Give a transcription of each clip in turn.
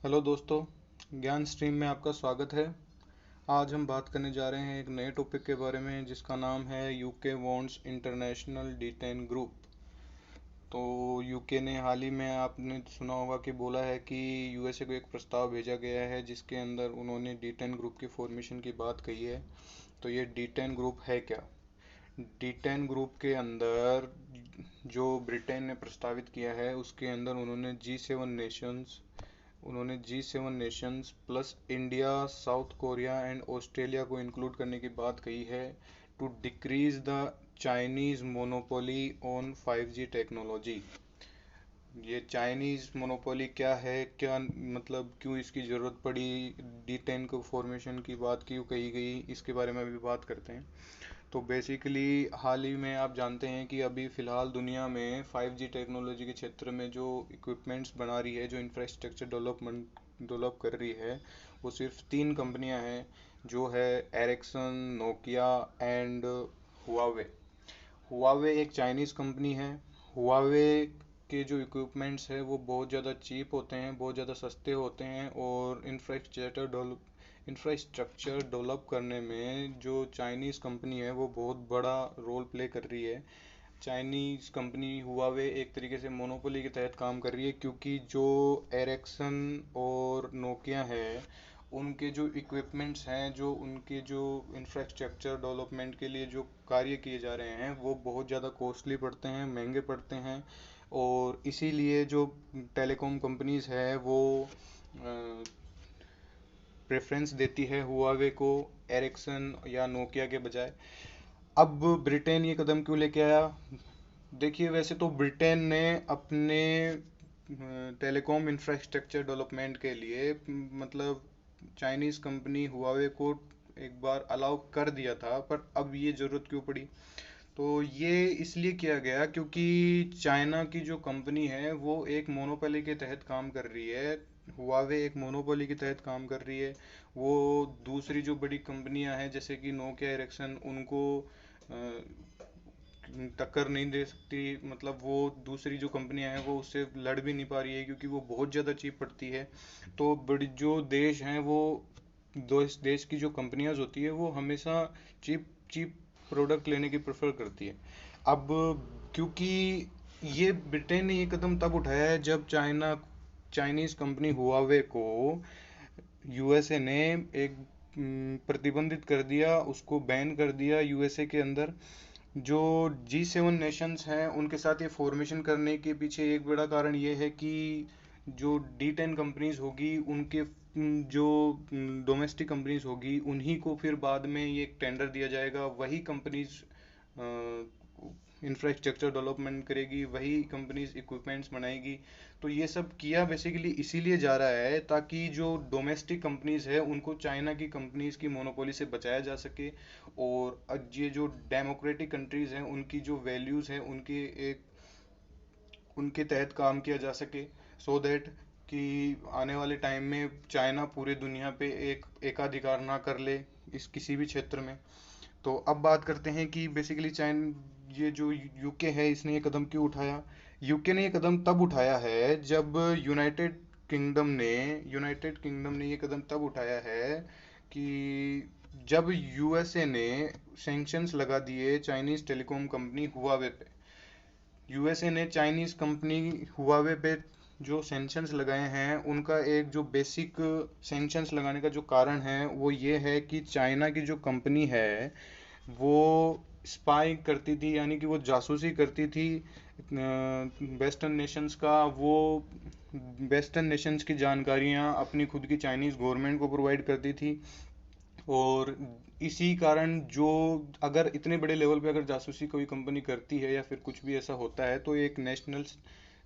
Hello दोस्तों, ज्ञान stream में आपका स्वागत है। आज हम बात करने जा रहे हैं एक नए टॉपिक के बारे में जिसका नाम है UK wants international detain group. तो यूके ने हाल ही में आपने सुना होगा कि बोला है कि यूएसए को एक प्रस्ताव भेजा गया है जिसके अंदर उन्होंने डिटेन ग्रुप की फॉर्मेशन की बात कही है। तो ये डिटेन ग्रुप है क्या? डिटेन ग्रुप के अंदर जो ब्रिटेन ने प्रस्तावित किया है उसके अंदर उन्होंने G seven nations plus India, South Korea and Australia को इंक्लूड करने की बात कही है to decrease the Chinese monopoly on 5G technology. ये चाइनीज मोनोपोली क्या है, क्या मतलब क्यों इसकी ज़रूरत पड़ी, डी10 को फॉर्मेशन की बात क्यों कही गई, इसके बारे में अभी बात करते हैं। तो बेसिकली हाल ही में आप जानते हैं कि अभी फ़िलहाल दुनिया में 5G टेक्नोलॉजी के क्षेत्र में जो इक्विपमेंट्स बना रही है, जो इंफ्रास्ट्रक्चर डेवलप कर रही है, वो सिर्फ तीन कंपनियां हैं, जो है Ericsson, Nokia and Huawei. Huawei एक चाइनीज़ कंपनी है। हुआवे के जो इक्विपमेंट्स है वो बहुत ज़्यादा चीप होते हैं, बहुत ज़्यादा सस्ते होते हैं, और इंफ्रास्ट्रक्चर डेवलप करने में जो चाइनीज़ कंपनी है वो बहुत बड़ा रोल प्ले कर रही है। चाइनीज़ कंपनी हुआवे एक तरीके से मोनोपोली के तहत काम कर रही है, क्योंकि जो एरिक्सन और नोकिया है उनके जो इक्विपमेंट्स हैं, जो उनके जो इंफ्रास्ट्रक्चर डेवलपमेंट के लिए जो कार्य किए जा रहे हैं वो बहुत ज़्यादा कॉस्टली पड़ते हैं, महंगे पड़ते हैं। और इसीलिए जो टेलीकॉम कंपनीज है वो प्रेफरेंस देती है हुआवे को एरिक्सन या नोकिया के बजाय। अब ब्रिटेन ये कदम क्यों लेके आया? देखिए, वैसे तो ब्रिटेन ने अपने टेलीकॉम इंफ्रास्ट्रक्चर डेवलपमेंट के लिए मतलब चाइनीज़ कंपनी हुआवे को एक बार अलाउ कर दिया था, पर अब ये ज़रूरत क्यों पड़ी? तो ये इसलिए किया गया क्योंकि चाइना की जो कंपनी है वो एक मोनोपोली के तहत काम कर रही है। हुआवे एक मोनोपोली के तहत काम कर रही है। वो दूसरी जो बड़ी कंपनियां हैं जैसे कि नोकिया, एरिक्सन, उनको अ, टक्कर नहीं दे सकती। मतलब वो दूसरी जो कंपनियां हैं वो उससे लड़ भी नहीं पा रही है क्योंकि वो बहुत ज़्यादा चीप पड़ती है। तो बड़ी जो देश हैं वो देश की जो कंपनियां होती है वो हमेशा चीप चीप प्रोडक्ट लेने की प्रेफर करती है। अब क्योंकि ये ब्रिटेन ने ये कदम तब उठाया है जब चाइनीज कंपनी हुआवे को यूएसए ने एक प्रतिबंधित कर दिया, उसको बैन कर दिया यूएसए के अंदर। जो जी7 नेशंस हैं उनके साथ ये फॉर्मेशन करने के पीछे एक बड़ा कारण ये है कि जो डी10 कंपनीज होगी उनके जो डोमेस्टिक कंपनीज होगी उन्हीं को फिर बाद में ये टेंडर दिया जाएगा। वही कंपनीज इंफ्रास्ट्रक्चर डेवलपमेंट करेगी, वही कंपनीज इक्विपमेंट्स बनाएगी। तो ये सब किया बेसिकली इसीलिए जा रहा है ताकि जो डोमेस्टिक कंपनीज है उनको चाइना की कंपनीज की मोनोपोली से बचाया जा सके, और ये जो डेमोक्रेटिक कंट्रीज हैं उनकी जो वैल्यूज हैं उनके एक उनके तहत काम किया जा सके, सो दैट कि आने वाले टाइम में चाइना पूरी दुनिया पे एक एकाधिकार ना कर ले इस किसी भी क्षेत्र में। तो अब बात करते हैं कि बेसिकली ये जो यूके है इसने ये कदम क्यों उठाया। यूके ने ये कदम तब उठाया है जब यूनाइटेड किंगडम ने ये कदम तब उठाया है कि जब यूएसए ने सैंक्शंस लगा दिए चाइनीज टेलीकॉम कंपनी हुआवे पे। यूएसए ने चाइनीज कंपनी हुआवे पे जो सैंक्शंस लगाए हैं उनका एक जो बेसिक सैंक्शंस लगाने का जो कारण है वो ये है कि चाइना की जो कंपनी है वो स्पाई करती थी, यानी कि वो जासूसी करती थी वेस्टर्न नेशंस का। वो वेस्टर्न नेशंस की जानकारियां अपनी खुद की चाइनीज़ गवर्नमेंट को प्रोवाइड करती थी। और इसी कारण जो अगर इतने बड़े लेवल पे अगर जासूसी कोई कंपनी करती है या फिर कुछ भी ऐसा होता है तो एक नेशनल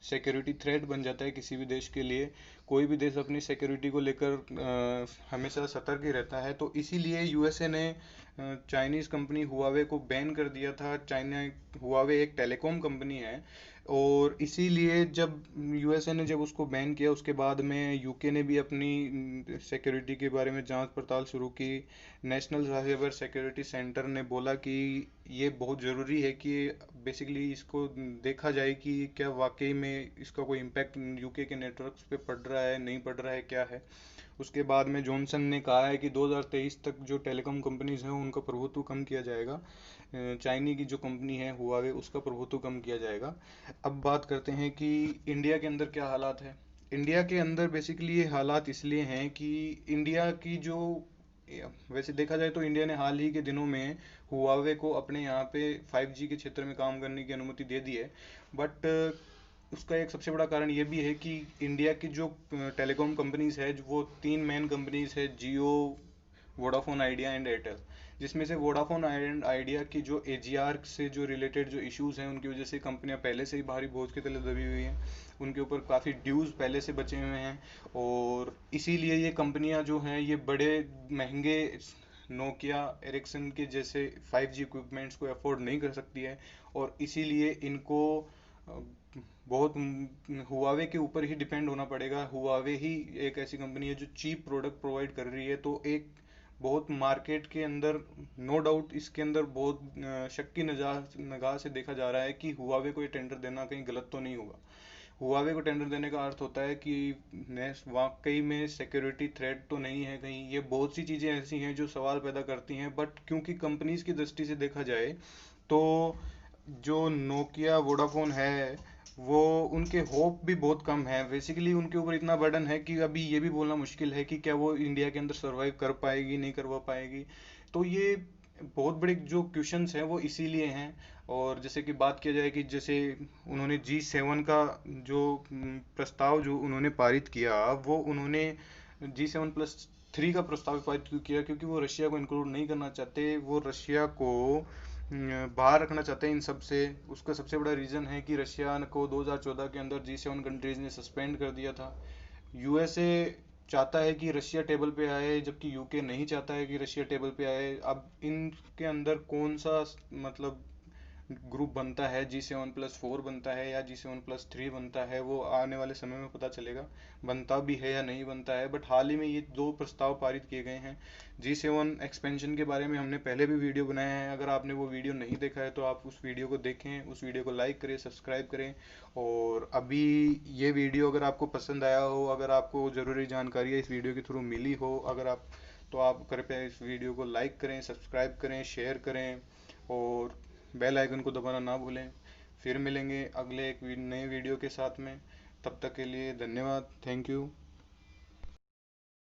सिक्योरिटी थ्रेट बन जाता है किसी भी देश के लिए। कोई भी देश अपनी सिक्योरिटी को लेकर हमेशा सतर्क ही रहता है। तो इसीलिए यूएसए ने चाइनीज़ कंपनी हुआवे को बैन कर दिया था। चाइना हुआवे एक टेलीकॉम कंपनी है, और इसीलिए जब यूएसए ने जब उसको बैन किया, उसके बाद में यूके ने भी अपनी सिक्योरिटी के बारे में जांच पड़ताल शुरू की। नेशनल साइबर सिक्योरिटी सेंटर ने बोला कि ये बहुत ज़रूरी है कि बेसिकली इसको देखा जाए कि क्या वाकई में इसका कोई इम्पैक्ट यूके के नेटवर्क्स पे पड़ रहा है, नहीं पड़ रहा है, क्या है। उसके बाद में जॉनसन ने कहा है कि 2023 तक जो टेलीकॉम कंपनीज हैं उनका प्रभुत्व कम किया जाएगा। चाइनी की जो कंपनी है हुआवे, उसका प्रभुत्व कम किया जाएगा। अब बात करते हैं कि इंडिया के अंदर क्या हालात है। इंडिया के अंदर बेसिकली ये हालात इसलिए हैं कि इंडिया की जो, वैसे देखा जाए तो इंडिया ने हाल ही के दिनों में हुआवे को अपने यहाँ पे 5G के क्षेत्र में काम करने की अनुमति दे दी है। बट उसका एक सबसे बड़ा कारण ये भी है कि इंडिया की जो टेलीकॉम कंपनीज है, वो तीन मेन कंपनीज है, जियो, वोडाफोन आइडिया एंड एयरटेल। जिसमें से वोडाफोन एंड आइडिया की जो एजीआर से जो रिलेटेड जो इश्यूज हैं, उनकी वजह से कंपनियां पहले से ही भारी बोझ के तले दबी हुई हैं। उनके ऊपर काफ़ी ड्यूज पहले से बचे हुए हैं, और इसीलिए ये कंपनियां जो हैं ये बड़े महंगे नोकिया, एरिक्सन के जैसे 5G इक्विपमेंट्स को अफोर्ड नहीं कर सकती है। और इसीलिए इनको बहुत हुआवे के ऊपर ही डिपेंड होना पड़ेगा। हुआवे ही एक ऐसी कंपनी है जो चीप प्रोडक्ट प्रोवाइड कर रही है। तो एक बहुत मार्केट के अंदर, नो डाउट इसके अंदर बहुत शक की निगाह से देखा जा रहा है कि हुआवे को ये टेंडर देना कहीं गलत तो नहीं होगा। हुआवे को टेंडर देने का अर्थ होता है कि वाकई में सिक्योरिटी थ्रेट तो नहीं है कहीं। ये बहुत सी चीज़ें ऐसी हैं जो सवाल पैदा करती हैं, बट क्योंकि कंपनीज की दृष्टि से देखा जाए तो जो नोकिया, वोडाफोन है, वो उनके होप भी बहुत कम है। बेसिकली उनके ऊपर इतना बर्डन है कि अभी ये भी बोलना मुश्किल है कि क्या वो इंडिया के अंदर सरवाइव कर पाएगी, नहीं करवा पाएगी। तो ये बहुत बड़े जो क्वेश्चंस हैं वो इसीलिए हैं। और जैसे कि बात किया जाए कि जैसे उन्होंने G7 का जो प्रस्ताव जो उन्होंने पारित किया, वो उन्होंने G7+3 का प्रस्ताव पारित क्यों किया? क्योंकि वो रशिया को इंक्लूड नहीं करना चाहते। वो रशिया को बाहर रखना चाहते हैं इन सब से। उसका सबसे बड़ा रीज़न है कि रशिया को 2014 के अंदर G7 कंट्रीज ने सस्पेंड कर दिया था। यूएसए चाहता है कि रशिया टेबल पे आए, जबकि यूके नहीं चाहता है कि रशिया टेबल पे आए। अब इनके अंदर कौन सा मतलब ग्रुप बनता है, G7+4 बनता है या G7+3 बनता है, वो आने वाले समय में पता चलेगा बनता भी है या नहीं बनता है। बट हाल ही में ये दो प्रस्ताव पारित किए गए हैं। G7 एक्सपेंशन के बारे में हमने पहले भी वीडियो बनाया है। अगर आपने वो वीडियो नहीं देखा है तो आप उस वीडियो को देखें, उस वीडियो को लाइक करें, सब्सक्राइब करें। और अभी ये वीडियो अगर आपको पसंद आया हो, अगर आपको ज़रूरी जानकारी इस वीडियो के थ्रू मिली हो, अगर आप, तो आप कृपया इस वीडियो को लाइक करें, सब्सक्राइब करें, शेयर करें, और बेल आइकन को दबाना ना भूलें। फिर मिलेंगे अगले एक नए वीडियो के साथ में। तब तक के लिए धन्यवाद। Thank you.